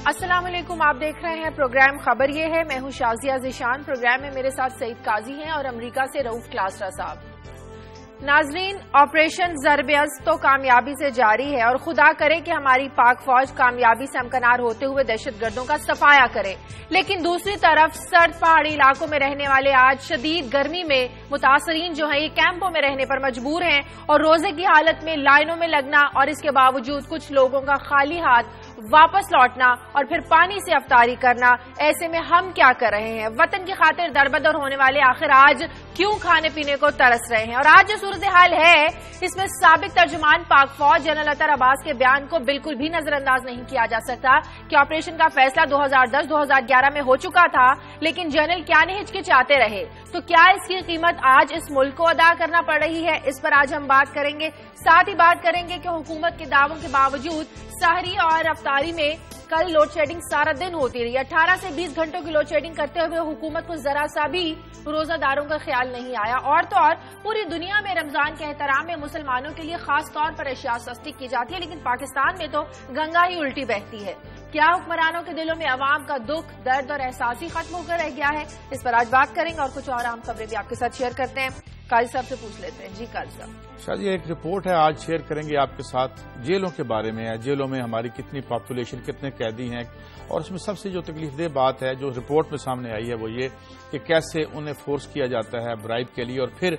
السلام علیکم، آپ دیکھ رہے ہیں پروگرام خبر یہ ہے۔ میں ہوں شازیہ ذیشان۔ پروگرام میں میرے ساتھ سعید قاضی ہیں اور امریکہ سے رؤف کلاسرا صاحب۔ ناظرین، آپریشن ضرب ازب تو کامیابی سے جاری ہے اور خدا کرے کہ ہماری پاک فوج کامیابی سے ہمکنار ہوتے ہوئے دہشت گردوں کا صفایا کرے، لیکن دوسری طرف سرد پہاڑی علاقوں میں رہنے والے آج شدید گرمی میں متاثرین جو ہیں یہ کیمپوں میں رہنے پر مجبور ہیں اور روزے کی حالت میں لائنوں میں لگنا اور اس کے باوجود کچھ لوگوں کا خالی ہاتھ واپس لوٹنا اور پھر پانی سے افطاری کرنا۔ ایسے میں ہم کیا کر رہے ہیں؟ وطن کی خاطر دربدر ہونے والے آخر آج کیوں کھانے پینے کو ترس رہے ہیں؟ اور آج جو صورتحال ہے اس میں سابق ترجمان پاک فوج جنرل اطہر عباس کے بیان کو بالکل بھی نظر انداز نہیں کیا جا سکتا کہ آپریشن کا فیصلہ 2010-2011 میں ہو چکا تھا، لیکن جنرل کیا نہیں ہچکچاتے رہے؟ تو کیا اس کی قیمت آج اس ملک کو ادا کرنا پڑ رہی ہے؟ اس پر آج ہم بات کریں گے۔ ساتھ ہی بات کریں گے کہ حکومت کے دعووں کے باوجود سحری اور افطاری میں کل لوڈ شیڈنگ سارا دن ہوتی رہی۔ 18 سے 20 گھنٹوں کی لوڈ شیڈنگ کرتے ہوئے حکومت کو ذرا سا بھی روزہ داروں کا خیال نہیں آیا۔ اور تو اور پوری دنیا میں رمضان کے احترام میں مسلمانوں کے لیے خاص طور پر اشیاء سستی کی جاتی ہے، لیکن پاکستان میں تو گنگا ہی الٹی بہتی ہے۔ کیا حکمرانوں کے دلوں میں عوام کا دکھ، درد اور احساس ہی ختم ہو کر رہ گیا ہے؟ اس پر آج بات کریں گے اور کچھ اور اہم خبریں بھی آپ کے ساتھ شیئر کرتے ہیں۔ قاضی صاحب سے پوچھ لیتے ہیں۔ جی قاضی صاحب، شاید یہ ایک رپورٹ ہے آج شیئر کریں گے آپ کے ساتھ، جیلوں کے بارے میں ہے۔ جیلوں میں ہماری کتنی پاپولیشن، کتنے قیدی ہیں، اور اس میں سب سے جو تکلیف دہ بات ہے جو رپورٹ میں سامنے آئی ہے وہ یہ کہ کیسے انہیں فورس کیا جاتا ہے برائب کے لیے، اور پھر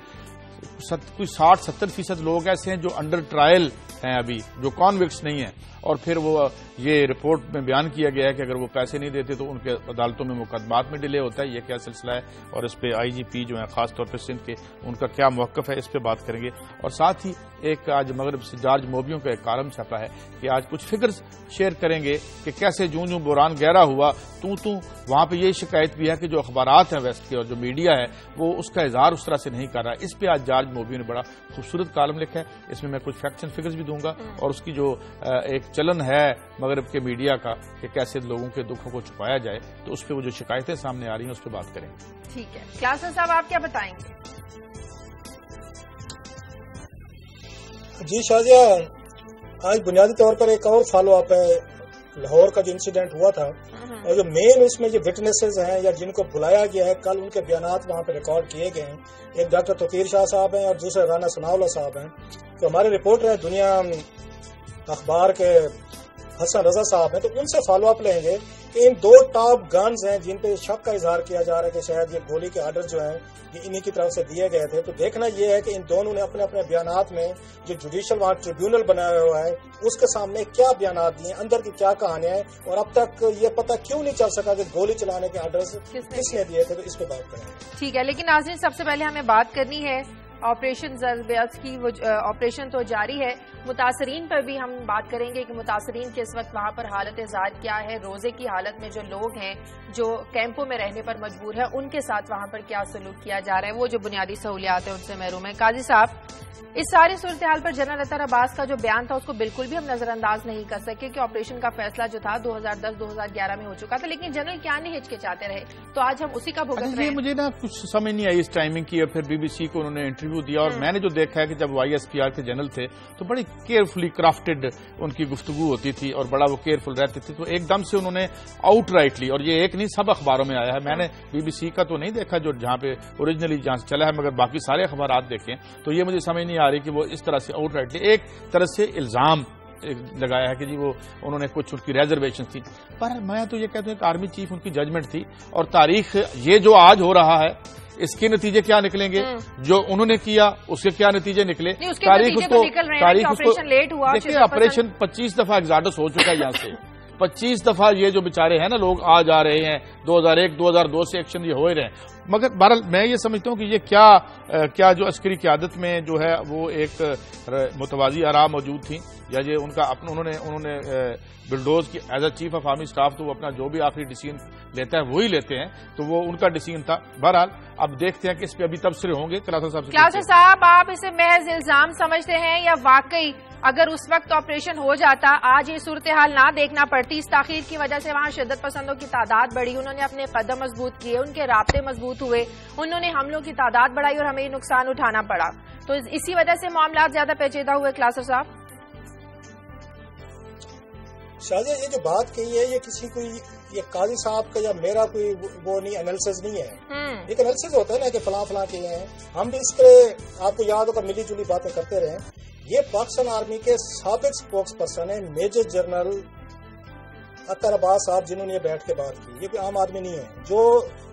کوئی 60-70% لوگ ایسے ہیں جو انڈر ٹرائل ہیں ابھی، جو کانوکٹس نہیں ہیں، اور پھر وہ یہ رپورٹ میں بیان کیا گیا ہے کہ اگر وہ پیسے نہیں دیتے تو ان کے عدالتوں میں مقدمات میں ڈیلے ہوتا ہے۔ یہ کیا سلسلہ ہے اور اس پہ آئی جی پی جو ہیں خاص طور پہ سندھ کے، ان کا کیا موقف ہے، اس پہ بات کریں گے۔ اور ساتھ ہی ایک آج مغرب سے جارج موبیوں کا ایک کالم چھپا ہے کہ آج کچھ فگرز شیئر کریں گے کہ کیسے جوں جوں بحران گہرا ہوا تو وہاں پہ یہ شکایت بھی ہے کہ جو اخبارات ہیں ویسٹ کے اور جو میڈیا ہے وہ اس کا اظہار اس طرح سے نہیں کر رہا ہے۔ اس پہ آج جارج موبیوں نے بڑا خوبصورت کالم لکھا ہے، اس میں کچھ فیکٹس اینڈ فگرز بھی دوں گا، اور اس کی جو ایک چلن ہے مغرب کے میڈیا کا کہ کیسے لوگوں کے دکھوں کو چھپایا جائے، تو اس پہ وہ جو شکایتیں سامنے آ رہی ہیں اس پہ بات کریں گے۔ ٹھیک ہے، کلاسر صاحب آپ کیا بتائیں گے؟ جی شازیہ، آج بنیادی طور پر ایک اور فالو اپ ہے لاہور کا جو انسیڈنٹ ہوا تھا، اور جو مین اس میں جو وٹنسز ہیں یا جن کو بلایا گیا ہے، کل ان کے بیانات وہاں پہ ریکارڈ کیے گئے ہیں۔ ایک ڈاکٹر توقیر شاہ صاحب ہیں اور دوسرے رانا ثناء اللہ صاحب ہیں۔ تو ہمارے رپورٹر ہیں دنیا اخبار کے حسن رضا صاحب ہیں، تو ان سے فالو اپ لیں گے کہ ان دو ٹاپ گنز ہیں جن پہ شک کا اظہار کیا جا رہا ہے کہ شاید یہ گولی کے آرڈر جو ہیں یہ انہی کی طرف سے دیے گئے تھے۔ تو دیکھنا یہ ہے کہ ان دونوں نے اپنے اپنے بیانات میں جو جوڈیشل وہاں ٹریبیونل بنایا ہوا ہے اس کے سامنے کیا بیانات دیے، اندر کی کیا کہانیاں ہیں، اور اب تک یہ پتہ کیوں نہیں چل سکا کہ گولی چلانے کے آرڈر کس نے دیے تھے۔ تو اس پہ بات کریں گے۔ ٹھیک ہے، لیکن ناظرین سب سے پہلے ہمیں بات کرنی ہے آپریشن ضرب ازب کی۔ آپریشن تو جاری ہے، متاثرین پر بھی ہم بات کریں گے کہ متاثرین کے اس وقت وہاں پر حالت ذات کیا ہے، روزے کی حالت میں جو لوگ ہیں جو کیمپوں میں رہنے پر مجبور ہیں ان کے ساتھ وہاں پر کیا سلوک کیا جا رہا ہے، وہ جو بنیادی سہولیات ہیں ان سے محروم ہیں۔ قاضی صاحب، اس ساری صورتحال پر جنرل اطہر عباس کا جو بیان تھا اس کو بالکل بھی ہم نظر انداز نہیں کر سکے کہ آپریشن کا فیصلہ جو تھا 2010-2011 میں ہو چکا تھا، لیکن جنرل کیا نہیں ہچکچاتے رہے، تو آج ہم اسی کا بھگت رہے ہیں۔ مجھے نا کچھ سمجھ نہیں آئی اس ٹائمنگ کی، اور پھر بی بی سی کو انہوں نے انٹرویو دیا، اور میں نے جو دیکھا ہے کہ جب وائی ایس پی آر کے جنرل تھے تو بڑی کیئرفلی کرافٹڈ ان کی گفتگو ہوتی تھی اور بڑا وہ کیئرفل رہتے تھے، تو ایک دم سے انہوں نے آؤٹ رائٹلی، اور یہ ایک نہیں سب اخباروں میں آیا ہے، میں نے بی بی سی کا تو نہیں دیکھا جو جہاں پہ اوریجنلی جہاں سے چلا ہے، مگر باقی سارے اخبارات دیکھیں تو یہ مجھے سمجھ نہیں آ رہی کہ وہ اس طرح سے آؤٹ رائٹلی ایک طرح سے الزام لگایا ہے کہ جی وہ انہوں نے کچھ ان کی ریزرویشن تھی۔ پر میں تو یہ کہتا ہوں کہ آرمی چیف ان کی ججمنٹ تھی، اور تاریخ یہ جو آج ہو رہا ہے اس کے نتیجے کیا نکلیں گے، جو انہوں نے کیا اس کے کیا نتیجے نکلے، تاریخ اس کو دیکھیے آپریشن 25 دفعہ ایگزاڈس ہو چکا ہے، یہاں سے 25 دفعہ یہ جو بیچارے ہیں نا لوگ آ جا رہے ہیں، 2001-2002 سے ایکشن یہ ہو ہی رہے ہیں، مگر بہرحال میں یہ سمجھتا ہوں کہ یہ کیا جو عسکری قیادت میں جو ہے وہ ایک متوازی آراء موجود تھیں، یا یہ ان کا انہوں نے بلڈوز کی as a chief of army staff تو وہ اپنا جو بھی آخری ڈیسیژن لیتا ہے وہی لیتے ہیں، تو وہ ان کا ڈیسیژن تھا۔ بہرحال اب دیکھتے ہیں کہ اس پہ ابھی تبصرے ہوں گے۔ کلاسر صاحب، آپ اسے محض الزام سمجھتے ہیں یا واقعی اگر اس وقت آپریشن ہو جاتا آج یہ صورتحال نہ دیکھنا پڑتی؟ اس تاخیر کی وجہ سے وہاں شدت پسندوں کی تعداد بڑھی، انہوں نے اپنے قدم مضبوط کیے، ان کے رابطے مضبوط ہوئے، انہوں نے حملوں کی تعداد بڑھائی اور ہمیں یہ نقصان اٹھانا پڑا، تو اسی وجہ سے معاملات زیادہ پیچیدہ ہوئے۔ کلاسر صاحب، شاہجہ یہ جو بات کہی ہے یہ کسی کوئی یہ قاضی صاحب کا یا میرا کوئی وہ نہیں انالیسز نہیں ہے، ایک انالیسز ہوتا ہے نا کہ فلاں فلاں کیے ہیں. ہم بھی اس کے آپ کو یاد ہوگا ملی جلی باتیں کرتے رہے. یہ پاکستان آرمی کے سابق سپوکس پرسن ہیں میجر جنرل اطہر عباس صاحب، جنہوں نے یہ بیٹھ کے بات کی. یہ کوئی عام آدمی نہیں ہے جو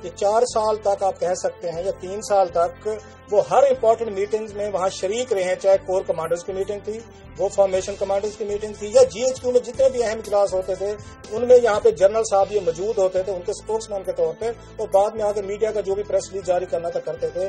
یہ 4 سال تک آپ کہہ سکتے ہیں یا 3 سال تک وہ ہر امپورٹنٹ میٹنگز میں وہاں شریک رہے ہیں، چاہے کور کمانڈرز کی میٹنگ تھی، وہ فارمیشن کمانڈرز کی میٹنگ تھی، یا جی ایچ کیو میں جتنے بھی اہم اجلاس ہوتے تھے ان میں یہاں پہ جنرل صاحب یہ موجود ہوتے تھے ان کے اسپوکس مین کے طور پہ، اور بعد میں آگے میڈیا کا جو بھی پریس ریلیز جاری کرنا تھا کرتے تھے.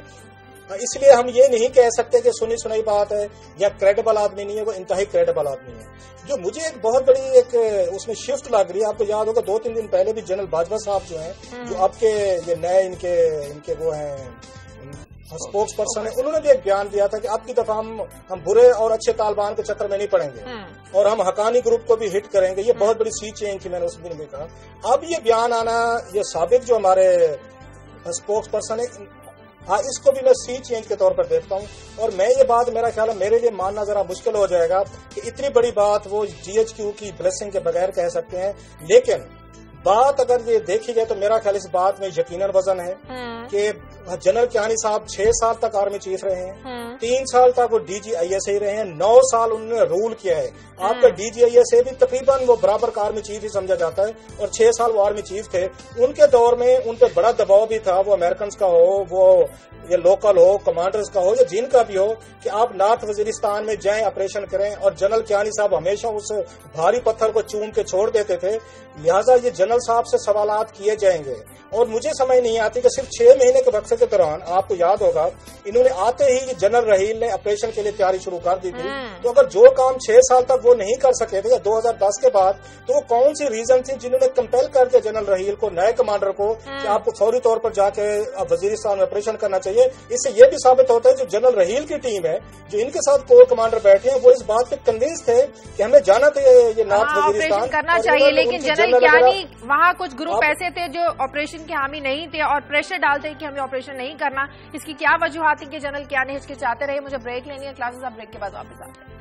اس لیے ہم یہ نہیں کہہ سکتے کہ سنی سنائی بات ہے یا کریڈیبل آدمی نہیں ہے، وہ انتہائی کریڈیبل آدمی ہے. جو مجھے ایک بہت بڑی ایک اس میں شفٹ لگ رہی ہے، آپ کو یاد ہوگا 2-3 دن پہلے بھی جنرل باجوہ صاحب جو ہیں جو اب کے یہ نئے ان کے وہ ہیں اسپوکس پرسن ہیں، انہوں نے بھی ایک بیان دیا تھا کہ اب کی دفعہ ہم برے اور اچھے طالبان کے چکر میں نہیں پڑیں گے اور ہم حقانی گروپ کو بھی ہٹ کریں گے. یہ بہت بڑی سی چینج تھی، میں نے اس دن بھی کہا. اب یہ بیان آنا یہ سابق جو ہمارے اسپوکس پرسن ہے اس کو بھی میں سی چینج کے طور پر دیکھتا ہوں. اور میں یہ بات میرا خیال ہے میرے لیے ماننا ذرا مشکل ہو جائے گا کہ اتنی بڑی بات وہ جی ایچ کیو کی بلیسنگ کے بغیر کہہ سکتے ہیں، لیکن بات اگر یہ دیکھی جائے تو میرا خیال اس بات میں یقیناً وزن ہے کہ جنرل کیانی صاحب 6 سال تک آرمی چیف رہے ہیں، 3 سال تک وہ D G I S A رہے ہیں، 9 سال انہوں نے رول کیا ہے. آپ کا D G I S A بھی تقریباً وہ برابر کا آرمی چیف ہی سمجھا جاتا ہے، اور 6 سال وہ آرمی چیف تھے. ان کے دور میں ان پہ بڑا دباؤ بھی تھا، وہ امریکنز کا ہو، وہ یہ لوکل ہو، کمانڈرز کا ہو، یا جن کا بھی ہو، کہ آپ نارتھ وزیرستان میں جائیں آپریشن کریں. اور جنرل کیانی صاحب ہمیشہ اس بھاری پتھر کو چوم کے چھوڑ دیتے تھے. لہٰذا یہ جنرل صاحب سے سوالات کیے جائیں گے. اور مجھے سمجھ نہیں آتی کہ صرف 6 مہینے کے وقفے کے دوران آپ کو یاد ہوگا انہوں نے آتے ہی یہ جنرل رحیل نے آپریشن کے لیے تیاری شروع کر دی تھی. تو اگر جو کام 6 سال تک وہ نہیں کر سکے تھے یا 2010 کے بعد، تو وہ کون سی ریزن تھی جنہوں نے کمپیل کر دیا جنرل رحیل کو، نئے کمانڈر کو، کہ آپ کو فوری طور پر جا کے وزیرستان میں آپریشن کرنا چاہیے. اس سے یہ بھی ثابت ہوتا ہے جو جنرل رحیل کی ٹیم ہے جو ان کے ساتھ کور کمانڈر بیٹھے ہیں وہ اس بات پہ کنوینس تھے کہ ہمیں جانا تھا یہ نارتھ وزیرستان کرنا چاہیے. لیکن جنرل کیانی وہاں کچھ گروپ ایسے تھے جو آپریشن کے حامی نہیں تھے اور پریشر ڈالتے کہ ہمیں آپریشن نہیں کرنا. اس کی کیا وجوہات ہیں کہ جنرل کیانی ہچکچاتے رہے؟ مجھے بریک لینی ہے کلاسز، اب بریک کے بعد واپس آتے ہیں.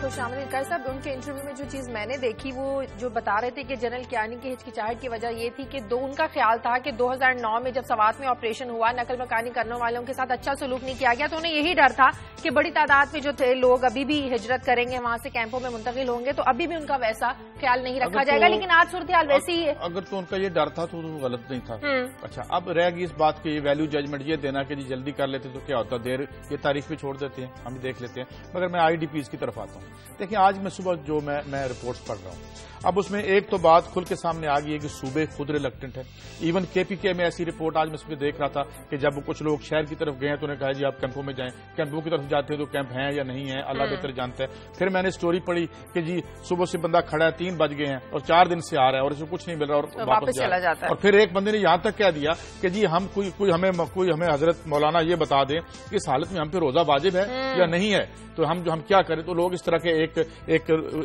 خوش آمدید. قائد صاحب، ان کے انٹرویو میں جو چیز میں نے دیکھی وہ جو بتا رہے تھے کہ جنرل کیانی کی ہچکچاہٹ کی وجہ یہ تھی کہ ان کا خیال تھا کہ 2009 میں جب سوات میں آپریشن ہوا نقل مکانی کرنے والوں کے ساتھ اچھا سلوک نہیں کیا گیا، تو انہیں یہی ڈر تھا کہ بڑی تعداد میں جو تھے لوگ ابھی بھی ہجرت کریں گے، وہاں سے کیمپوں میں منتقل ہوں گے، تو ابھی بھی ان کا ویسا خیال نہیں رکھا جائے گا. لیکن آج صورتحال ویسی ہی ہے. اگر تو ان کا یہ ڈر تھا تو غلط نہیں تھا. اچھا، اب رہ گئی اس بات کی ویلیو ججمنٹ یہ دینا کہ جی جلدی کر لیتے تو کیا ہوتا، دیر یہ تاریخ پہ چھوڑ دیتے ہیں، ہم دیکھ لیتے ہیں. مگر میں آئی ڈی پیز کی طرف آتا ہوں. دیکھیں آج میں صبح جو میں رپورٹس پڑھ رہا ہوں، اب اس میں ایک تو بات کھل کے سامنے آ گئی ہے کہ صوبے خود ریلکٹنٹ ہے. ایون کے پی کے میں ایسی رپورٹ آج میں اس میں دیکھ رہا تھا کہ جب کچھ لوگ شہر کی طرف گئے تو انہوں نے کہا جی آپ کیمپوں میں جائیں. کیمپوں کی طرف جاتے ہیں تو کیمپ ہیں یا نہیں ہیں اللہ بہتر جانتا ہے. پھر میں نے سٹوری پڑھی کہ جی صبح سے بندہ کھڑا ہے 3 بج گئے ہیں اور 4 دن سے آ رہا ہے اور اسے کچھ نہیں مل رہا اور واپس چلا جاتا ہے. اور پھر ایک بندے نے یہاں تک کہہ دیا کہ جی ہم کوئی ہمیں حضرت مولانا یہ بتا دیں کہ اس حالت میں ہم پہ روزہ واجب ہے یا نہیں ہے، تو ہم کیا کریں. تو لوگ اس طرح کے ایک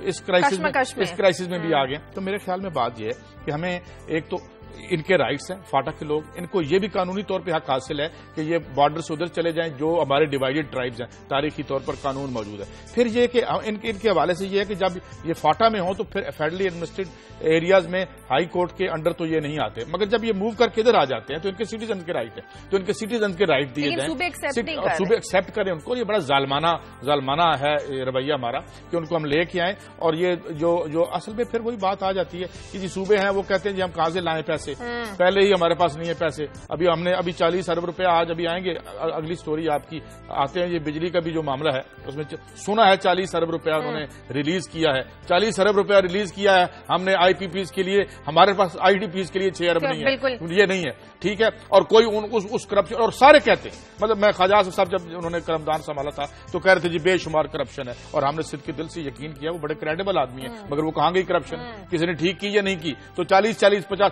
اس کرائسس میں بھی آ گئے. تو میرے خیال میں بات یہ ہے کہ ہمیں ایک تو ان کے رائٹس ہیں فاٹا کے لوگ، ان کو یہ بھی قانونی طور پہ حق حاصل ہے کہ یہ بارڈر سے ادھر چلے جائیں جو ہمارے ڈیوائیڈڈ ٹرائبز ہیں، تاریخی طور پر قانون موجود ہے. پھر یہ کہ ان کے حوالے سے یہ ہے کہ جب یہ فاٹا میں ہوں تو پھر فیڈرلی ایڈمنسٹریڈ ایریاز میں ہائی کورٹ کے انڈر تو یہ نہیں آتے، مگر جب یہ موو کر کے ادھر آ جاتے ہیں تو ان کے سٹیزن کے رائٹ ہے، تو ان کے سٹیزن کے رائٹ دیے جائیں، صوبے ایکسیپٹ کریں ان کو. یہ بڑا ظالمانہ ہے رویہ ہمارا کہ ان کو ہم لے کے آئیں. اور یہ جو اصل میں پھر وہی بات آ جاتی ہے کہ جی صوبے ہیں وہ کہتے ہیں جی ہم کہاں سے لائیں پیسے، پہلے ہی ہمارے پاس نہیں ہے پیسے. ہم نے 40 ارب روپے آج ابھی آئیں گے. اگلی سٹوری آپ کی آتے ہیں. یہ بجلی کا بھی جو معاملہ ہے اس میں سنا ہے 40 ارب روپیہ انہوں نے ریلیز کیا ہے. 40 ارب روپیہ ریلیز کیا ہے. ہم نے آئی پی پیز کے لیے، ہمارے پاس آئی ڈی پیز کے لیے 6 ارب نہیں ہے، یہ نہیں ہے. ٹھیک ہے. اور کوئی اس کرپشن، اور سارے کہتے ہیں، مطلب میں خواجہ آصف صاحب جب انہوں نے کرمدان سنبھالا تھا تو کہہ رہے تھے جی بے شمار کرپشن ہے، اور ہم نے صدق کے دل سے یقین کیا وہ بڑے کریڈیبل آدمی ہیں. مگر وہ کہاں گئی کرپشن، کسی نے ٹھیک کی یا نہیں کی. تو 40 50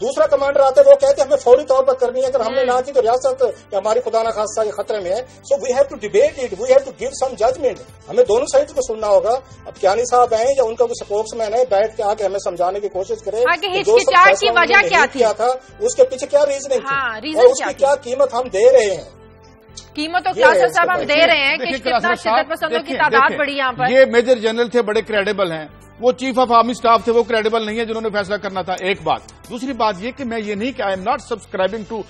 دوسرا کمانڈر آتے وہ کہتے ہیں ہمیں فوری طور پر کرنی ہے, اگر ہم نے نہ کی تو ریاست ہماری خدا نہ خاصہ یہ خطرے میں ہے. So we have to debate it, we have to give some judgment. ہمیں دونوں سائڈ کو سننا ہوگا. اب کیانی صاحب ہیں یا ان کا کوئی سپورٹس مین ہے, بیٹھ کے آ کے ہمیں سمجھانے کی کوشش کرے کی وجہ کیا تھا, اس کے پیچھے کیا ریزننگ تھی اور اس کی کیا قیمت ہم دے رہے ہیں. قیمت تو کلاسر صاحب ہم دے رہے ہیں کہ کتنا شدت پسندوں کی تعداد بڑی یہاں پر. یہ میجر جنرل تھے, بڑے کریڈیبل ہیں. وہ چیف آف آرمی اسٹاف تھے, وہ کریڈیبل نہیں ہے جنہوں نے فیصلہ کرنا تھا. ایک بات. دوسری بات یہ کہ میں یہ نہیں کہ I am not subscribing to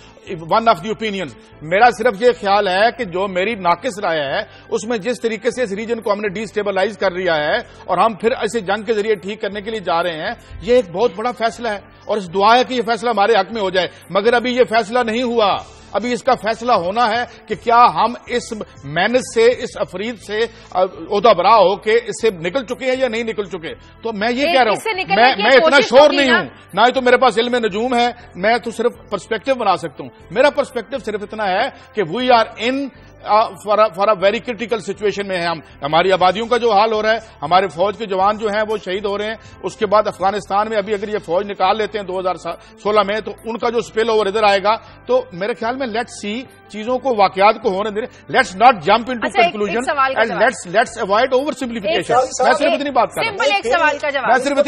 one of the opinion. میرا صرف یہ خیال ہے کہ جو میری ناقص رائے ہے اس میں جس طریقے سے اس ریجن کو ہم نے ڈی اسٹیبلائز کر رہا ہے اور ہم پھر ایسے جنگ کے ذریعے ٹھیک کرنے کے لیے جا رہے ہیں, یہ ایک بہت بڑا فیصلہ ہے اور اس دعا ہے کہ یہ فیصلہ ہمارے حق میں ہو جائے. مگر ابھی یہ فیصلہ نہیں ہوا. ابھی اس کا فیصلہ ہونا ہے کہ کیا ہم اس محنت سے, اس افرید سے عہدہ برا ہو کے اس سے نکل چکے ہیں یا نہیں نکل چکے. تو میں یہ کہہ رہا ہوں, میں اتنا شور نہیں ہوں, نہ ہی تو میرے پاس علم نجوم ہے, میں تو صرف پرسپیکٹو بنا سکتا ہوں. میرا پرسپیکٹو صرف اتنا ہے کہ we are in for a very critical situation میں ہیں. ہماری آبادیوں کا جو حال ہو رہا ہے, ہمارے فوج کے جوان جو ہیں وہ شہید ہو رہے ہیں. اس کے بعد افغانستان میں ابھی اگر یہ فوج نکال لیتے ہیں 2016 میں تو ان کا جو اسپل اوور ادھر آئے گا. تو میرے خیال میں لیٹس سی, چیزوں کو واقعات کو ہونے دیں, let's not jump into conclusion and let's avoid over simplification. میں صرف اتنی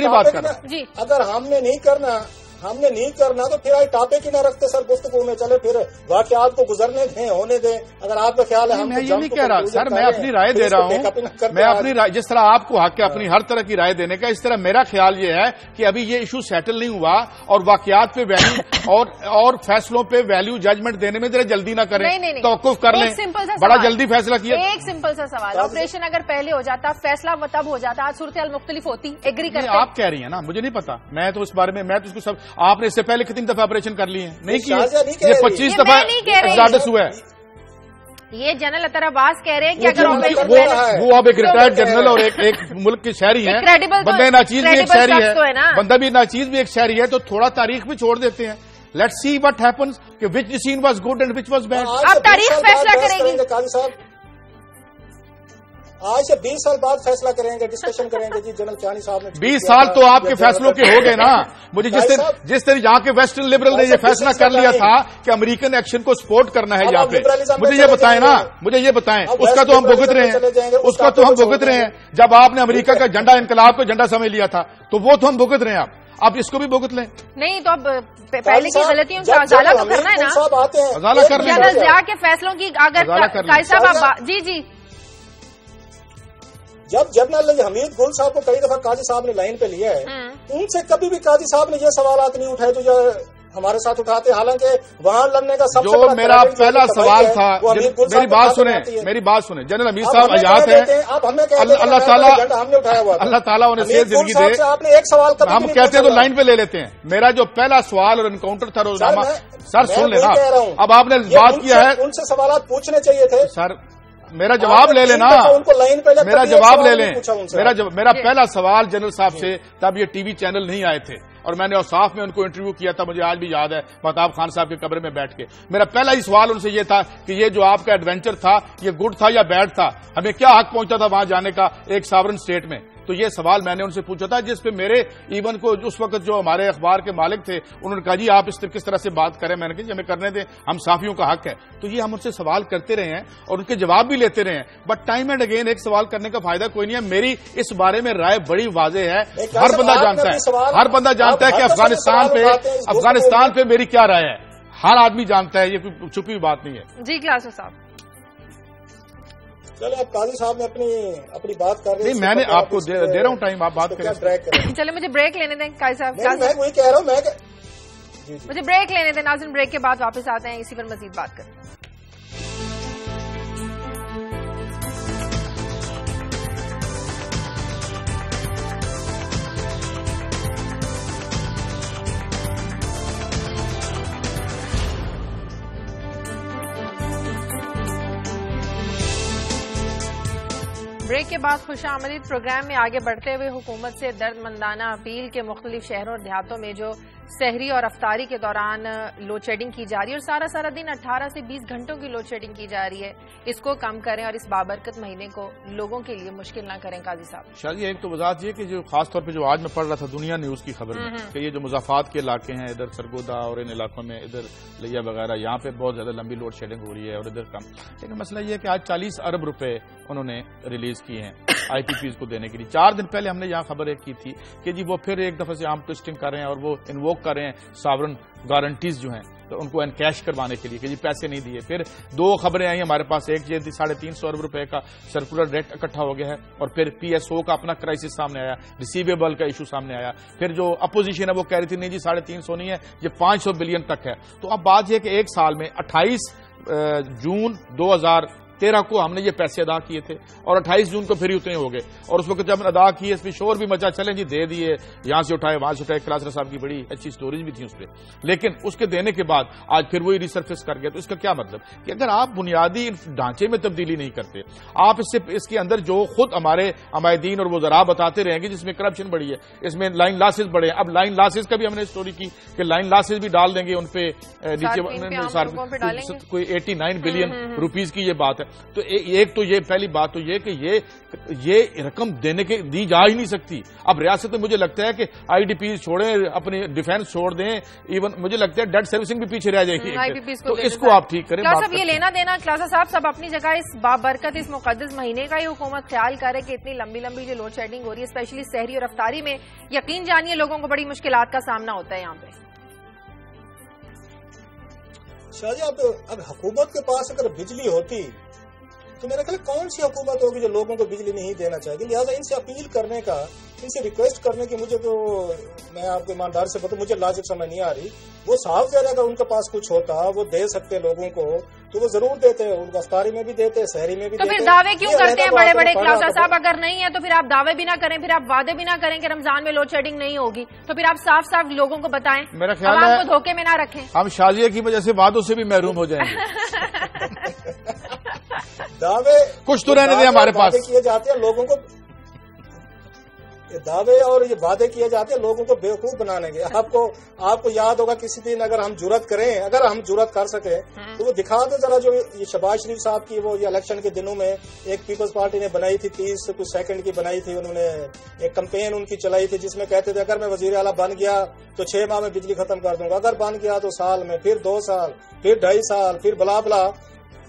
بات کر رہا ہوں. اگر ہم نے نہیں کرنا تو پھر آئی ٹاپک ہی نہ رکھتے سر, گفتگو میں چلے, پھر واقعات کو گزرنے دیں, ہونے دیں. اگر آپ کا خیال ہے میں یہ نہیں کہہ رہا سر, میں اپنی رائے دے رہا ہوں. میں اپنی رائے, جس طرح آپ کو حق ہے اپنی ہر طرح کی رائے دینے کا, اس طرح میرا خیال یہ ہے کہ ابھی یہ ایشو سیٹل نہیں ہوا اور واقعات پہ ویلیو اور فیصلوں پہ ویلیو ججمنٹ دینے میں ذرا جلدی نہ کریں, توقف کر لیں. بڑا جلدی فیصلہ کیا. ایک سمپل سا سوال, آپریشن اگر پہلے ہو جاتا, فیصلہ تب ہو جاتا, آج صورتحال مختلف ہوتی, ایگری کرتے. آپ کہہ رہی ہیں نا, مجھے نہیں پتا, میں تو اس بارے میں تو اس کو سب, آپ نے اس سے پہلے کتنی دفعہ آپریشن کر لیے ہیں؟ نہیں کیے. یہ 25 دفعہ ایگزارڈس ہوا ہے. یہ جنرل اطہر عباس کہہ رہے ہیں کہ اگر وہ اب ایک ریٹائرڈ جنرل اور ایک ملک کے شہری ہیں, بندہ ناچیز بھی ایک شہری ہے, بندہ بھی ناچیز بھی ایک شہری ہے, تو تھوڑا تاریخ بھی چھوڑ دیتے ہیں. لیٹس سی وٹ ہیپنس کہ which decision was good and which was bad. اب تاریخ فیصلہ کرے گی. آج سے 20 سال بعد فیصلہ کریں گے, ڈسکشن کریں گے. جی جنرل کیانی صاحب نے 20 سال تو آپ کے فیصلوں کے ہو گئے نا. مجھے جس طرح یہاں کے ویسٹرن لبرل نے یہ فیصلہ کر لیا تھا کہ امریکن ایکشن کو سپورٹ کرنا ہے یہاں پہ, مجھے یہ بتائیں نا, مجھے یہ بتائیں. اس کا تو ہم بھگت رہے ہیں, جب آپ نے امریکہ کا جھنڈا, انقلاب کا جھنڈا سمجھ لیا تھا تو وہ تو ہم بھگت رہے ہیں. آپ اس کو بھی بھگت لیں. نہیں تو اب پہلے کی غلطیوں کا ازالہ تو کرنا ہے نا, ازالہ کر لیں. جنرل ضیاء کے فیصلوں کی اگر قائد صاحب جی جب جنرل حمید گل صاحب کو کئی دفعہ قاضی صاحب نے لائن پہ لیا ہے, ان سے کبھی بھی قاضی صاحب نے یہ سوالات نہیں اٹھائے جو ہمارے ساتھ اٹھاتے. حالانکہ وہاں لڑنے کا سب سے جو میرا پہلا سوال تھا, میری بات سنیں, جنرل حمید صاحب حیات ہیں, اللہ تعالیٰ انہیں صحت زندگی دے. آپ نے ایک سوال ہم کہتے ہیں تو لائن پہ لے لیتے ہیں. میرا جو پہلا سوال اور انکاؤنٹر تھا روزنامہ, سر سن لینا, اب آپ نے بات کیا ہے, ان سے سوالات پوچھنے چاہیے تھے سر. میرا جواب لے لینا, میرا جواب لے لیں. میرا پہلا سوال جنرل صاحب سے, تب یہ ٹی وی چینل نہیں آئے تھے اور میں نے اوصاف میں ان کو انٹرویو کیا تھا, مجھے آج بھی یاد ہے, مہتاب خان صاحب کے کمرے میں بیٹھ کے. میرا پہلا ہی سوال ان سے یہ تھا کہ یہ جو آپ کا ایڈونچر تھا یہ گڈ تھا یا بیڈ تھا, ہمیں کیا حق پہنچتا تھا وہاں جانے کا ایک ساورن اسٹیٹ میں. تو یہ سوال میں نے ان سے پوچھا تھا, جس پہ میرے ایون کو اس وقت جو ہمارے اخبار کے مالک تھے انہوں نے کہا جی آپ اس کس طرح سے بات کریں. میں نے کہا ہمیں کرنے دیں, ہم صحافیوں کا حق ہے. تو یہ ہم ان سے سوال کرتے رہے ہیں اور ان کے جواب بھی لیتے رہے ہیں, بٹ ٹائم اینڈ اگین ایک سوال کرنے کا فائدہ کوئی نہیں ہے. میری اس بارے میں رائے بڑی واضح ہے, ہر بندہ جانتا ہے کہ افغانستان پہ میری کیا رائے ہے, ہر آدمی جانتا ہے, یہ کوئی چھپی ہوئی بات نہیں ہے. جی کلاسر صاحب چلے, اب قاضی صاحب نے اپنی بات کر رہے ہیں. میں نے آپ کو دے رہا ہوں ٹائم, آپ بات کریں. چلے مجھے بریک لینے دیں قاضی صاحب. میں وہی کہہ رہا ہوں, مجھے بریک لینے دیں. ناظرین بریک کے بعد واپس آتے ہیں, اسی پر مزید بات کریں. بریک کے بعد خوش آمدید. پروگرام میں آگے بڑھتے ہوئے حکومت سے درد مندانہ اپیل کے مختلف شہروں اور دیہاتوں میں جو سحری اور افطاری کے دوران لوڈ شیڈنگ کی جا رہی ہے اور سارا دن 18 سے 20 گھنٹوں کی لوڈ شیڈنگ کی جا رہی ہے. اس کو کم کریں اور اس بابرکت مہینے کو لوگوں کے لیے مشکل نہ کریں. قاضی صاحب شاہ جی ایک تو وضاحت یہ کہ جو خاص طور پہ جو آج میں پڑھ رہا تھا دنیا نیوز کی خبر میں کہ یہ جو مضافات کے علاقے ہیں ادھر سرگودا اور ان علاقوں میں ادھر لیا وغیرہ یہاں پہ بہت زیادہ لمبی لوڈ شیڈنگ ہو رہی ہے اور ادھر کم. لیکن مسئلہ یہ ہے کہ آج 40 ارب روپے انہوں نے ریلیز کیے ہیں آئی پی پیز کو دینے کے لیے. 4 دن پہلے ہم نے یہاں خبر ایک کی تھی کہ جی وہ پھر ایک دفعہ سے عام ٹوسٹنگ کر رہے ہیں اور وہ انووک کر رہے ہیں ساورن گارنٹیز جو ہیں تو ان کو انکیش کروانے کے لیے کہ جی پیسے نہیں دیے. پھر 2 خبریں آئیں ہمارے پاس. ایک یہ تھی 350 ارب روپے کا سرکولر ڈیٹ اکٹھا ہو گیا ہے اور پھر پی ایس او کا اپنا کرائسس سامنے آیا, ریسیویبل کا ایشو سامنے آیا. پھر جو اپوزیشن ہے وہ کہہ رہی تھی نہیں جی 350 نہیں ہے یہ 500 بلین تک ہے. تو اب بات یہ کہ ایک سال میں 28 جون 2013 کو ہم نے یہ پیسے ادا کیے تھے اور 28 جون کو پھر ہی اتنے ہو گئے اور اس وقت جب ہم نے ادا کیے اس پہ شور بھی مچا چلیں جی دے دیے یہاں سے اٹھائے وہاں سے اٹھائے. کلاسرا صاحب کی بڑی اچھی سٹوریز بھی تھیں اس پہ. لیکن اس کے دینے کے بعد آج پھر وہی ریسرفیس کر گئے. تو اس کا کیا مطلب کہ اگر آپ بنیادی ڈھانچے میں تبدیلی نہیں کرتے آپ اس کے اندر جو خود ہمارے عمائدین اور وزراء بتاتے رہیں گے جس میں کرپشن بڑھی ہے اس میں لائن لاسز بڑھے ہیں. اب لائن لاسز کا بھی ہم نے اسٹوری کی کہ لائن لاسز بھی ڈال دیں گے ان پہ نیچے کوئی 89 بلین روپیز کی یہ بات ہے. تو ایک تو یہ پہلی بات تو یہ کہ یہ رقم دی جا ہی نہیں سکتی. اب ریاست میں مجھے لگتا ہے کہ آئی ڈی پیز چھوڑیں اپنی ڈیفینس چھوڑ دیں ایون مجھے لگتا ہے ڈیٹ سروسنگ بھی پیچھے رہ جائے گی. تو اس کو آپ ٹھیک کریں. صاحب یہ لینا دینا کلاسا صاحب سب اپنی جگہ اس بابرکت اس مقدس مہینے کا ہی حکومت خیال کرے کہ اتنی لمبی جو لوڈ شیڈنگ ہو رہی ہے اسپیشلی سحری اور افطاری میں یقین جانیے لوگوں کو بڑی مشکلات کا سامنا ہوتا ہے یہاں پہ. شاہ جی اب حکومت کے پاس اگر بجلی ہوتی تو میرا خیال کون سی حکومت ہوگی جو لوگوں کو بجلی نہیں دینا چاہے گی. لہٰذا ان سے اپیل کرنے کا ان سے ریکویسٹ کرنے کی مجھے تو میں آپ کے ایماندار سے بتاؤں مجھے لاجک سمجھ نہیں آ رہی. وہ صاف کہہ رہے اگر ان کے پاس کچھ ہوتا وہ دے سکتے لوگوں کو تو وہ ضرور دیتے. ان کو افطاری میں بھی دیتے سحری میں بھی دیتے. تو پھر دعوے کیوں کرتے ہیں بڑے بڑے کلاسا صاحب؟ اگر نہیں ہے تو پھر آپ دعوے بھی نہ کریں پھر آپ وعدے بھی نہ کریں کہ رمضان میں لوڈ شیڈنگ نہیں ہوگی تو پھر آپ صاف لوگوں کو بتائیں میرا خیال ہے کو دھوکے میں نہ رکھیں. ہم شازیہ کی وجہ سے وعدوں سے بھی محروم ہو جائیں گے. دعوے کچھ تو رہنے دیں ہمارے پاس. کیے جاتے ہیں لوگوں کو دعوے اور یہ وعدے کیے جاتے ہیں لوگوں کو بیوقوف بنانے کے. آپ کو یاد ہوگا کسی دن اگر ہم جرات کریں اگر ہم جرات کر سکیں تو وہ دکھا دیں ذرا جو یہ شہباز شریف صاحب کی وہ یہ الیکشن کے دنوں میں ایک پیپلز پارٹی نے بنائی تھی 30 کچھ سیکنڈ کی بنائی تھی. انہوں نے ایک کمپین ان کی چلائی تھی جس میں کہتے تھے اگر میں وزیر اعلیٰ بن گیا تو 6 ماہ میں بجلی ختم کر دوں گا, اگر بن گیا تو سال میں, پھر 2 سال, پھر 2.5 سال, پھر بلا بلا.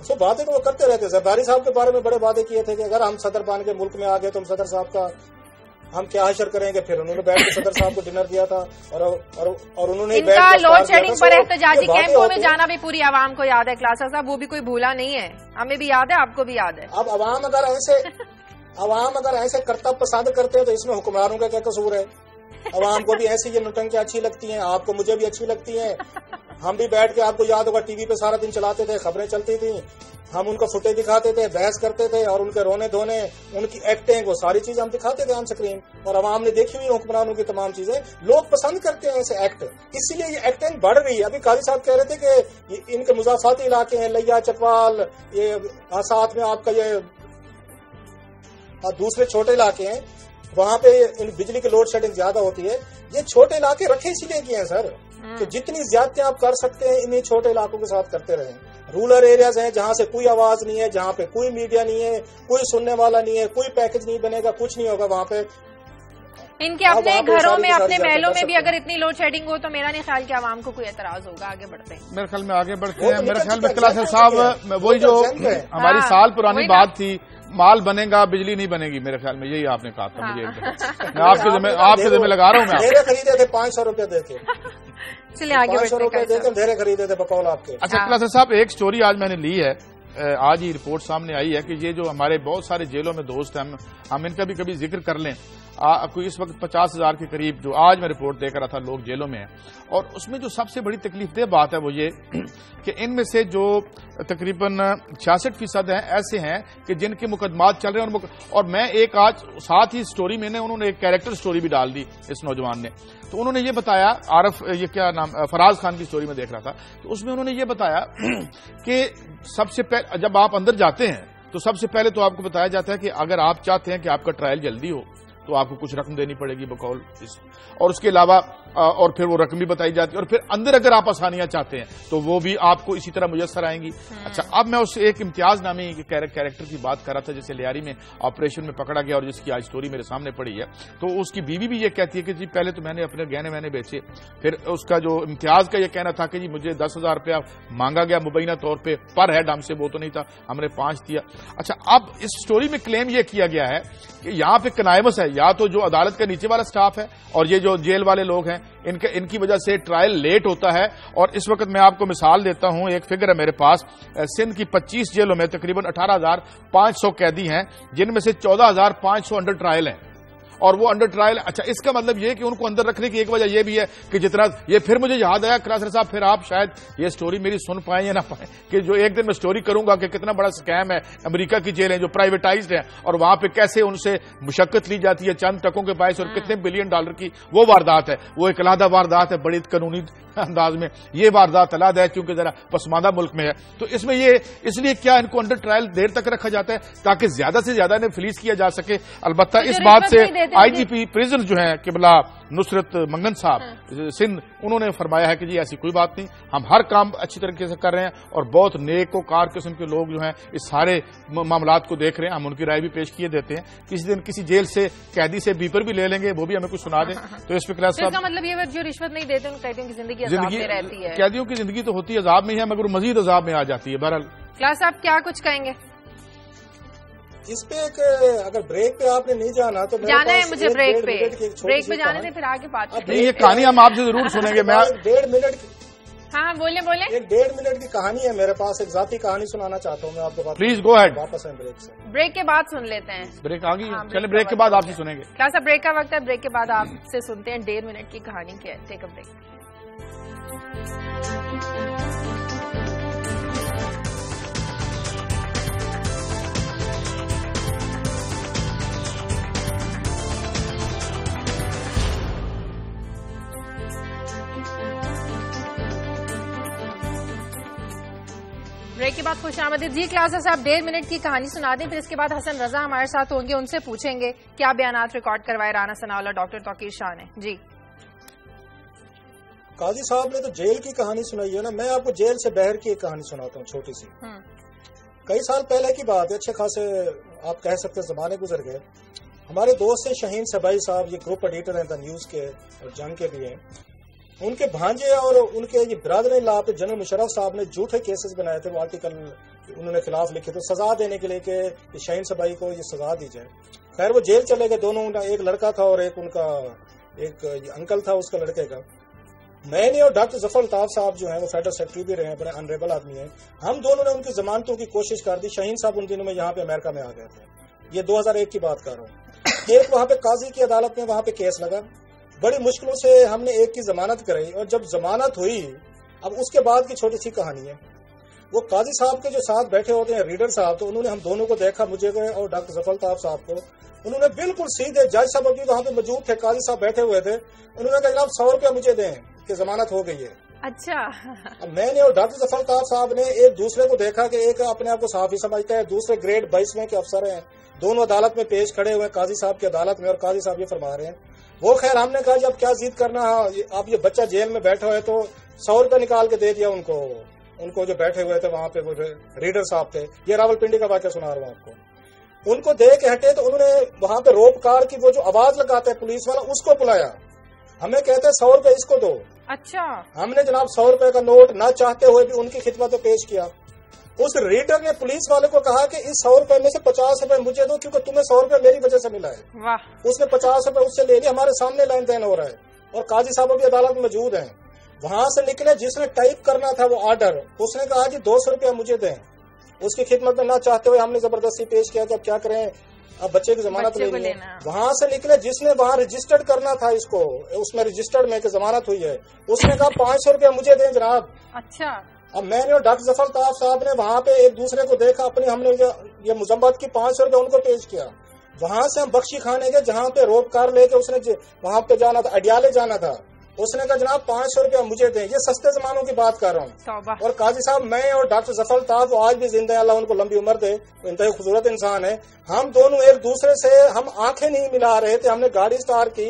سو باتیں تو وہ کرتے رہتے. زرداری صاحب کے بارے میں بڑے وعدے کیے تھے کہ اگر ہم صدر بن کے ملک میں آ گئے تو ہم صدر صاحب کا ہم کیا حشر کریں گے. پھر انہوں نے بیٹھ کے صدر صاحب کو ڈنر دیا تھا اور انہوں نے لوڈ شیڈنگ پر احتجاجی کیمپوں میں جانا بھی پوری عوام کو یاد ہے کلاسا صاحب, وہ بھی کوئی بھولا نہیں ہے. ہمیں بھی یاد ہے آپ کو بھی یاد ہے. اب عوام اگر ایسے کرتب پسند کرتے ہیں تو اس میں حکمرانوں کا کیا قصور ہے؟ عوام کو بھی ایسی یہ نوٹنکیاں اچھی لگتی ہیں, آپ کو مجھے بھی اچھی لگتی ہیں. ہم بھی بیٹھ کے آپ کو یاد ہوگا ٹی وی پہ سارا دن چلاتے تھے, خبریں چلتی تھیں, ہم ان کو فوٹیج دکھاتے تھے, بحث کرتے تھے اور ان کے رونے دھونے ان کی ایکٹنگ وہ ساری چیزیں ہم دکھاتے تھے آن سکرین اور عوام نے دیکھی ہوئی حکمرانوں کی تمام چیزیں. لوگ پسند کرتے ہیں ایسے ایکٹ, اسی لیے یہ ایکٹنگ بڑھ رہی ہے. ابھی قاضی صاحب کہہ رہے تھے کہ ان کے مضافاتی علاقے ہیں لیا چکوال, یہ ساتھ میں آپ کا یہ دوسرے چھوٹے علاقے ہیں وہاں پہ بجلی کی لوڈ شیڈنگ زیادہ ہوتی ہے. یہ چھوٹے علاقے رکھے اسی لیے کیے ہیں سر کہ جتنی زیادتیاں آپ کر سکتے ہیں انہیں چھوٹے علاقوں کے ساتھ کرتے رہیں. رورل ایریاز ہیں جہاں سے کوئی آواز نہیں ہے, جہاں پہ کوئی میڈیا نہیں ہے, کوئی سننے والا نہیں ہے, کوئی پیکج نہیں بنے گا, کچھ نہیں ہوگا وہاں پہ. ان کے اپنے گھروں میں اپنے محلوں میں بھی اگر اتنی لوڈ شیڈنگ ہو تو میرا نہیں خیال کہ عوام کو کوئی اعتراض ہوگا. آگے بڑھتے ہیں میرے خیال میں آگے بڑھتے ہیں. میرے خیال میں کلاسا صاحب وہی جو ہماری سال پرانی بات تھی مال بنے گا بجلی نہیں بنے گی, میرے خیال میں یہی آپ نے کہا تھا. مجھے میں آپ کے ذمہ لگا رہا ہوں. میں خریدے تھے 500 روپے دے کے, چلے آگے 500 روپے دے کے دھیرے خریدے تھے بقول آپ کے. اچھا کلاسا صاحب ایک سٹوری آج میں نے لی ہے, آج ہی رپورٹ سامنے آئی ہے کہ یہ جو ہمارے بہت سارے جیلوں میں دوست ہیں ہم ان کا بھی کبھی ذکر کر لیں. کوئی اس وقت 50,000 کے قریب جو آج میں رپورٹ دیکھ رہا تھا لوگ جیلوں میں ہیں, اور اس میں جو سب سے بڑی تکلیف دہ بات ہے وہ یہ کہ ان میں سے جو تقریباً 66% ہیں ایسے ہیں کہ جن کے مقدمات چل رہے ہیں. اور میں ایک آج ساتھ ہی سٹوری میں نے انہوں نے ایک کیریکٹر سٹوری بھی ڈال دی اس نوجوان نے. تو انہوں نے یہ بتایا, عارف یہ کیا نام فراز خان کی سٹوری میں دیکھ رہا تھا, تو اس میں انہوں نے یہ بتایا کہ سب سے پہلے جب آپ اندر جاتے ہیں تو سب سے پہلے تو آپ کو بتایا جاتا ہے کہ اگر آپ چاہتے ہیں کہ آپ کا ٹرائل جلدی ہو تو آپ کو کچھ رقم دینی پڑے گی بقول, اور اس کے علاوہ اور پھر وہ رقم بھی بتائی جاتی ہے، اور پھر اندر اگر آپ آسانیاں چاہتے ہیں تو وہ بھی آپ کو اسی طرح میسر آئیں گی۔ اچھا، اب میں اس ایک امتیاز نامی کیریکٹر کی بات کر رہا تھا جیسے لیاری میں آپریشن میں پکڑا گیا اور جس کی آج سٹوری میرے سامنے پڑی ہے، تو اس کی بیوی بھی یہ کہتی ہے کہ جی پہلے تو میں نے اپنے گہنے بیچے، پھر اس کا جو امتیاز کا یہ کہنا تھا کہ جی مجھے 10,000 روپیہ مانگا گیا مبینہ طور پہ پر ہیڈ، ہم سے وہ تو نہیں تھا، ہم نے 5 دیا۔ اچھا، اب اس سٹوری میں کلیم یہ کیا گیا ہے کہ یہاں پہ کنائمس ہے، یا تو جو عدالت کا نیچے والا سٹاف ہے اور یہ جو جیل والے لوگ ہیں ان کی وجہ سے ٹرائل لیٹ ہوتا ہے۔ اور اس وقت میں آپ کو مثال دیتا ہوں، ایک فگر ہے میرے پاس، سندھ کی 25 جیلوں میں تقریباً 18,500 قیدی ہیں، جن میں سے 14,500 انڈر ٹرائل ہیں، اور وہ انڈر ٹرائل۔ اچھا، اس کا مطلب یہ کہ ان کو اندر رکھنے کی ایک وجہ یہ بھی ہے کہ جتنا یہ پھر مجھے یاد آیا کراسر صاحب، پھر آپ شاید یہ سٹوری میری سن پائیں یا نہ پائیں، کہ جو ایک دن میں سٹوری کروں گا کہ کتنا بڑا سکیم ہے امریکہ کی جیلیں جو پرائیویٹائزڈ ہیں، اور وہاں پہ کیسے ان سے مشقت لی جاتی ہے چند ٹکوں کے باعث، اور کتنے بلین ڈالر کی وہ واردات ہے، وہ ایک علیحدہ واردات ہے بڑی قانونی انداز میں، یہ واردات علیحدہ ہے کیونکہ ذرا پسماندہ ملک میں ہے۔ تو اس میں یہ اس لیے کیا ان کو انڈر ٹرائل دیر تک رکھا جاتا ہے تاکہ زیادہ سے زیادہ انہیں فلیس کیا جا سکے۔ البتہ اس بات سے آئی جی پی پریزن جو ہیں قبلہ نصرت منگن صاحب سندھ، انہوں نے فرمایا ہے کہ جی ایسی کوئی بات نہیں، ہم ہر کام اچھی طریقے سے کر رہے ہیں، اور بہت نیک و کار قسم کے لوگ جو ہیں اس سارے معاملات کو دیکھ رہے ہیں، ہم ان کی رائے بھی پیش کیے دیتے ہیں۔ کسی دن کسی جیل سے قیدی سے بیپر بھی لے لیں گے، وہ بھی ہمیں کچھ سنا دیں۔ تو اس پہ اس کا مطلب یہ جو رشوت نہیں دیتے ان قیدیوں کی زندگی عذاب میں رہتی ہے۔ قیدیوں کی زندگی تو ہوتی ہے عذاب میں ہی ہے، مگر مزید عذاب میں آ جاتی ہے۔ بہرحال کلاس صاحب کیا کچھ کہیں گے اس پہ؟ اگر بریک پہ آپ نے نہیں جانا تو جانا ہے مجھے، بریک پہ جانے دیں، پھر آگے بات کریں۔ نہیں، یہ کہانی ہم آپ سے ضرور سنیں گے۔ میں 1.5 منٹ کی، ہاں بولیں ایک 1.5 منٹ کی کہانی ہے میرے پاس، ایک ذاتی کہانی سنانا چاہتا ہوں میں آپ کو۔ Please go ahead. واپس ہیں بریک سے، بریک کے بعد سن لیتے ہیں۔ بریک آ گئی، چلیں بریک کے بعد آپ سے سنیں گے۔ کلاس صاحب بریک کا وقت ہے، بریک کے بعد آپ سے سنتے ہیں 1.5 منٹ کی کہانی کیا ہے۔ ٹیک اے بریک۔ بریک کے بعد خوش آمدید جی۔ کلاس صاحب 1.5 منٹ کی کہانی سنا دیں، پھر اس کے بعد حسن رضا ہمارے ساتھ ہوں گے، ان سے پوچھیں گے کیا بیانات ریکارڈ کروائے رانا ثناءاللہ ڈاکٹر توقیر شاہ نے۔ جی قاضی صاحب نے تو جیل کی کہانی سنائی ہے نا، میں آپ کو جیل سے باہر کی ایک کہانی سناتا ہوں چھوٹی سی۔ کئی سال پہلے کی بات ہے، اچھے خاصے آپ کہہ سکتے زمانے گزر گئے۔ ہمارے دوست ہیں شہین سبائی صاحب، یہ گروپ ایڈیٹر ہیں دا نیوز کے اور جنگ کے بھی ہیں۔ ان کے بھانجے اور ان کے یہ برادر لا پہ جنرل مشرف صاحب نے جھوٹے کیسز بنائے تھے، وہ آرٹیکل انہوں نے خلاف لکھے تو سزا دینے کے لیے کہ شہین سبائی کو یہ سزا دی جائے۔ خیر وہ جیل چلے گئے دونوں، ایک لڑکا تھا اور ایک ان کا ایک انکل تھا اس کا لڑکے کا۔ میں نے اور ڈاکٹر ظفر الطاف صاحب جو ہیں وہ فیڈرل سیکرٹری بھی رہے ہیں، بڑے انریبل آدمی ہیں، ہم دونوں نے ان کی ضمانتوں کی کوشش کر دی۔ شہین صاحب ان دنوں میں یہاں پہ امریکہ میں آ گئے تھے، یہ 2001 کی بات کر رہا ہوں۔ ایک وہاں پہ قاضی کی عدالت میں وہاں پہ کیس لگا، بڑی مشکلوں سے ہم نے ایک کی ضمانت کرائی، اور جب ضمانت ہوئی اب اس کے بعد کی چھوٹی سی کہانی ہے۔ وہ قاضی صاحب کے جو ساتھ بیٹھے ہوتے ہیں ریڈر صاحب، تو انہوں نے ہم دونوں کو دیکھا، مجھے اور ڈاکٹر ظفر الطاف صاحب کو، انہوں نے بالکل سیدھے، جج صاحب ابھی وہاں پہ موجود تھے، قاضی صاحب بیٹھے ہوئے تھے، انہوں نے کہا جناب 100 روپیہ مجھے دیں کہ ضمانت ہو گئی ہے۔ اچھا، اب میں نے اور ڈاکٹر ظفر الطاف صاحب نے ایک دوسرے کو دیکھا کہ ایک اپنے آپ کو صحافی سمجھتا ہے، دوسرے گریڈ 22 کے افسر ہیں، دونوں عدالت میں پیش کھڑے ہوئے قاضی صاحب کی عدالت میں، اور قاضی صاحب یہ فرما رہے ہیں۔ وہ خیر ہم نے کہا جی اب کیا ضد کرنا ہے، اب یہ بچہ جیل میں بیٹھا ہے تو 100 روپے نکال کے دے دیا ان کو جو بیٹھے ہوئے تھے وہاں پہ وہ ریڈر صاحب تھے، یہ راولپنڈی کا واقعہ سنا رہا ہوں آپ کو۔ ان کو دے کے ہٹے تو انہوں نے وہاں پہ روپ کار کی وہ جو آواز لگاتا ہے پولیس والا، اس کو بلایا، ہمیں کہتے ہیں 100 روپے اس کو دو۔ اچھا، ہم نے جناب 100 روپے کا نوٹ نہ چاہتے ہوئے بھی ان کی خدمت میں پیش کیا۔ اس ریڈر نے پولیس والے کو کہا کہ اس 100 روپے میں سے 50 روپے مجھے دو کیونکہ تمہیں 100 روپے میری وجہ سے ملا ہے۔ واہ، اس نے 50 روپے اس سے لے لیے، ہمارے سامنے لین دین ہو رہا ہے، اور قاضی صاحب ابھی عدالت میں موجود ہیں۔ وہاں سے نکلے، جس نے ٹائپ کرنا تھا وہ آرڈر، اس نے کہا جی 200 روپیہ مجھے دیں۔ اس کی خدمت میں نہ چاہتے ہوئے ہم نے زبردستی پیش کیا کہ اب کیا کریں، اب بچے کی ضمانت لینی ہے۔ وہاں سے نکلے، جس نے وہاں رجسٹرڈ کرنا تھا اس کو، اس میں رجسٹرڈ میں کہ ضمانت ہوئی ہے، اس نے کہا 500 روپیہ مجھے دیں جناب۔ اچھا، اب میں نے اور ڈاکٹر ظفر الطاف صاحب نے وہاں پہ ایک دوسرے کو دیکھا، اپنی ہم نے یہ مذمت کی، 500 روپے ان کو پیش کیا۔ وہاں سے ہم بخشی خانے گئے جہاں پہ روپ کار لے کے اس نے وہاں پہ جانا تھا، اڈیالے جانا تھا، اس نے کہا جناب 500 روپیہ مجھے دیں۔ یہ سستے زمانوں کی بات کر رہا ہوں۔ اور قاضی صاحب میں اور ڈاکٹر ظفر الطاف وہ آج بھی زندہ ہیں، اللہ ان کو لمبی عمر دے، انتہائی خوبصورت انسان ہے۔ ہم دونوں ایک دوسرے سے ہم آنکھیں نہیں ملا رہے تھے، ہم نے گاڑی سٹارٹ کی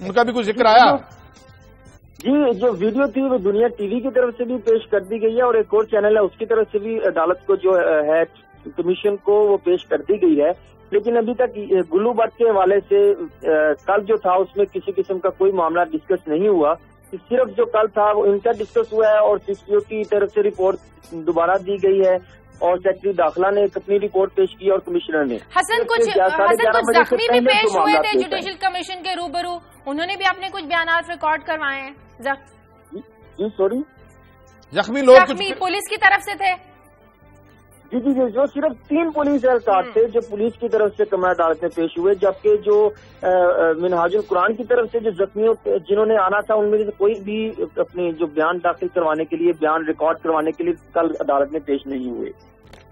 ان کا بھی کوئی ذکر آیا؟ جی جو ویڈیو تھی وہ دنیا ٹی وی کی طرف سے بھی پیش کر دی گئی ہے اور ایک اور چینل ہے اس کی طرف سے بھی عدالت کو جو ہے کمیشن کو وہ پیش کر دی گئی ہے، لیکن ابھی تک گلو بٹ کے حوالے سے کل جو تھا اس میں کسی قسم کا کوئی معاملہ ڈسکس نہیں ہوا، صرف جو کل تھا وہ ان کا ڈسکس ہوا ہے اور سی سی او کی طرف سے رپورٹ دوبارہ دی گئی ہے اور سیکرٹری داخلہ نے ایک اپنی رپورٹ پیش کی اور کمشنر نے حسن کچھ زخمی بھی پیش ہوئے تھے جوڈیشل کمیشن کے روبرو، انہوں نے بھی اپنے کچھ بیانات ریکارڈ کروائے ہیں؟ جی سوری زخمی لوگ پولیس کی طرف سے تھے؟ جی جی جو صرف 3 پولیس اہلکار تھے جو پولیس کی طرف سے کمرہ عدالت میں پیش ہوئے، جبکہ جو منہاج القرآن کی طرف سے جو زخمیوں جنہوں نے آنا تھا ان میں سے کوئی بھی اپنے جو بیان داخل کروانے کے لیے بیان ریکارڈ کروانے کے لیے کل عدالت میں پیش نہیں ہوئے۔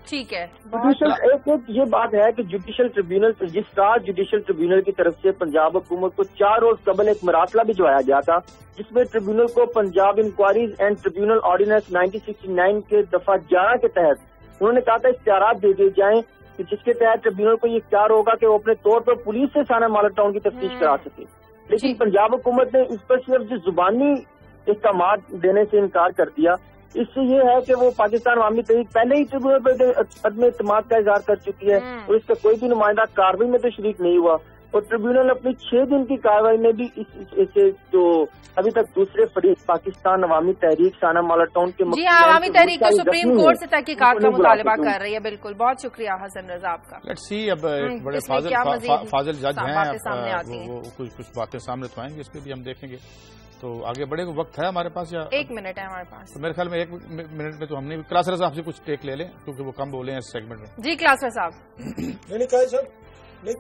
ٹھیک ہے، ایک یہ بات ہے کہ judicial tribunal registrar judicial tribunal کی طرف سے پنجاب حکومت کو 4 روز قبل ایک مراسلہ بھجوایا گیا تھا جس میں ٹریبیونل کو Punjab enquiries and tribunal ordinance 1969 کے دفعہ 11 کے تحت انہوں نے کہا تھا اختیارات دے دیے جائیں کہ جس کے تحت ٹریبیونل کو یہ اختیار ہوگا کہ وہ اپنے طور پر پولیس سے ثانہ مالر ٹاؤن کی تفتیش کرا سکے، لیکن پنجاب حکومت نے اس پر صرف جو زبانی احکامات دینے سے انکار کر دیا۔ اس سے یہ ہے کہ وہ پاکستان عوامی تحریک پہلے ہی ٹریبیونل پر عدم اعتماد کا اظہار کر چکی ہے اور اس کا کوئی بھی نمائندہ کارروائی میں تو شریک نہیں ہوا، اور ٹریبیونل اپنی 6 دن کی کارروائی میں بھی اسے جو ابھی تک دوسرے فریق پاکستان عوامی تحریک ثانہ مالر ٹاؤن کے جی ہاں عوامی تحریک تو سپریم کورٹ سے تحقیقات کا مطالبہ کر رہی ہے۔ بالکل، بہت شکریہ حسن رضا آپ کا۔ لیٹس سی اب بڑے فاضل جج ہیں، وہ کچھ باتیں سامنے تو آئیں گے، اس پہ بھی ہم دیکھیں گے۔ تو آگے بڑھے کو وقت ہے ہمارے پاس یا 1 منٹ ہے ہمارے پاس؟ تو میرے خیال میں 1 منٹ میں تو ہم نے کلاسر صاحب سے کچھ ٹیک لے لیں کیونکہ وہ کم بولے ہیں اس سیگمنٹ میں۔ جی کلاسر صاحب۔ نہیں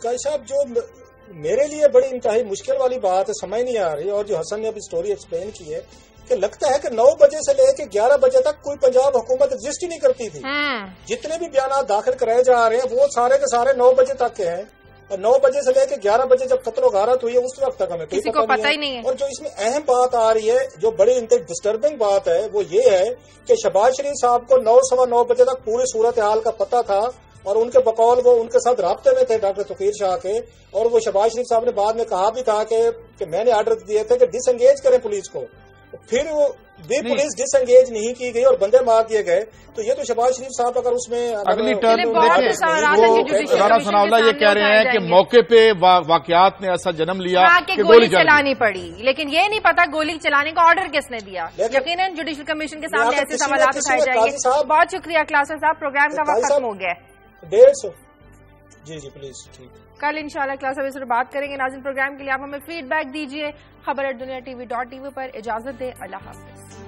قائد صاحب جو میرے لیے بڑی انتہائی مشکل والی بات ہے، سمجھ نہیں آ رہی، اور جو حسن نے ابھی اسٹوری ایکسپلین کی ہے کہ لگتا ہے کہ 9 بجے سے لے کے 11 بجے تک کوئی پنجاب حکومت ایگزسٹ ہی نہیں کرتی تھی۔ جتنے بھی بیانات داخل کرائے جا رہے ہیں وہ سارے کے سارے 9 بجے تک کے ہیں، اور 9 بجے سے لے کے 11 بجے جب قتل و غارت ہوئی ہے اس وقت تک ہمیں کسی کو پتہ ہی نہیں ہے۔ اور جو اس میں اہم بات آ رہی ہے جو بڑی ڈسٹربنگ بات ہے وہ یہ ہے کہ شہباز شریف صاحب کو 9 سوا 9 بجے تک پوری صورتحال کا پتہ تھا، اور ان کے بقول وہ ان کے ساتھ رابطے میں تھے ڈاکٹر توقیر شاہ کے، اور وہ شہباز شریف صاحب نے بعد میں کہا بھی تھا کہ میں نے آرڈر دیے تھے کہ ڈس انگیج کریں پولیس کو، پھر وہ بھی پولیس ڈس انگیج نہیں کی گئی اور بندے مار دیے گئے۔ تو یہ تو شہباز شریف صاحب اگر اس میں اگلی ٹرم رانا ثناءاللہ یہ کہہ رہے ہیں کہ موقع پہ واقعات نے ایسا جنم لیا کہ گولی چلانی پڑی، لیکن یہ نہیں پتا گولی چلانے کا آرڈر کس نے دیا۔ یقیناً جوڈیشل کمیشن کے سامنے ایسے سوالات اٹھائے جائیں گے۔ بہت شکریہ کلاسر صاحب، پروگرام کا وقت ختم ہو گیا ہے۔ 150 جی پلیز ٹھیک، کل انشاءاللہ کلاس اس پر بات کریں گے۔ ناظرین پروگرام کے لیے آپ ہمیں فیڈ بیک دیجیے۔ خبر@دنیا TV.tv پر اجازت دیں، اللہ حافظ۔